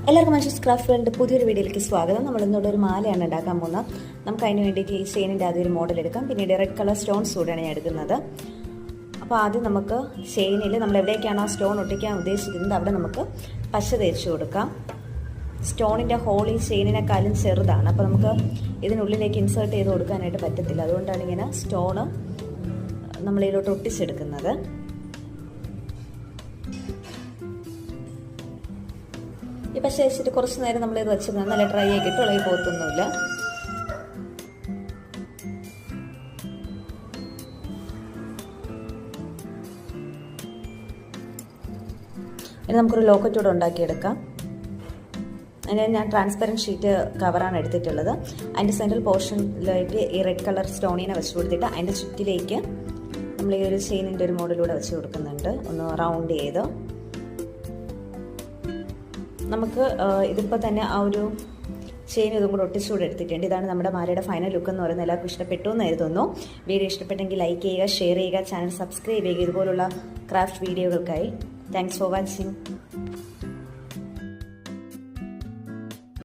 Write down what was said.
എല്ലാവർക്കും Manju's craft world പുതിയൊരു വീഡിയോയിലേക്ക് സ്വാഗതം. നമ്മൾ ഇന്നോട് ഒരു മാലയാണ് ഉണ്ടാക്കാൻ പോകുന്നത്. നമുക്ക് അതിന് വേണ്ടിയിട്ട് ഈ ചെയിനിൻ്റെ ആദ്യം ഒരു മോഡൽ എടുക്കാം. പിന്നീട് റെഡ് കളർ സ്റ്റോൺസ് കൂടെയാണ് ഞാൻ എടുക്കുന്നത്. അപ്പോൾ ആദ്യം നമുക്ക് ചെയിനിൽ നമ്മൾ എവിടേക്കാണ് ആ സ്റ്റോൺ ഒട്ടിക്കാൻ ഉദ്ദേശിക്കുന്നത് അവിടെ നമുക്ക് പശ തേച്ച് കൊടുക്കാം. സ്റ്റോണിൻ്റെ ഹോൾ ഈ ചെയിനിനെക്കാളും ചെറുതാണ്, അപ്പോൾ നമുക്ക് ഇതിനുള്ളിലേക്ക് ഇൻസേർട്ട് ചെയ്ത് കൊടുക്കാനായിട്ട് പറ്റത്തില്ല. അതുകൊണ്ടാണ് ഇങ്ങനെ സ്റ്റോണ് നമ്മളിതിലോട്ട് ഒട്ടിച്ചെടുക്കുന്നത്. ഈ പശ വെച്ചിട്ട് കുറച്ച് നേരം നമ്മളിത് വെച്ചിരുന്നാൽ നല്ല ഡ്രൈ ആക്കിയിട്ട് ഇളകി പോകത്തൊന്നുമില്ല. ഇനി നമുക്കൊരു ലോക്കറ്റ് കൂടെ ഉണ്ടാക്കിയെടുക്കാം. അതിന് ഞാൻ ട്രാൻസ്പെറൻറ്റ് ഷീറ്റ് കവറാണ് എടുത്തിട്ടുള്ളത്. അതിൻ്റെ സെൻട്രൽ പോർഷനിലേക്ക് ഈ റെഡ് കളർ സ്റ്റോണിനെ വെച്ച് കൊടുത്തിട്ട് അതിൻ്റെ ചുറ്റിലേക്ക് നമ്മൾ ഈ ഒരു ചെയിനിൻ്റെ ഒരു മോഡലൂടെ വെച്ച് കൊടുക്കുന്നുണ്ട്. ഒന്ന് റൗണ്ട് ചെയ്ത് നമുക്ക് ഇതിപ്പോൾ തന്നെ ആ ഒരു ചെയിൻ ഇതും കൂടെ ഒട്ടിച്ചുകൂടെ എടുത്തിട്ടുണ്ട്. ഇതാണ് നമ്മുടെ മാലയുടെ ഫൈനൽ ലുക്ക് എന്ന് പറയുന്നത്. എല്ലാവർക്കും ഇഷ്ടപ്പെട്ടു എന്ന് കരുതുന്നു. വീഡിയോ ഇഷ്ടപ്പെട്ടെങ്കിൽ ലൈക്ക് ചെയ്യുക, ഷെയർ ചെയ്യുക, ചാനൽ സബ്സ്ക്രൈബ് ചെയ്യുക ഇതുപോലുള്ള ക്രാഫ്റ്റ് വീഡിയോകൾക്കായി. Thanks for watching.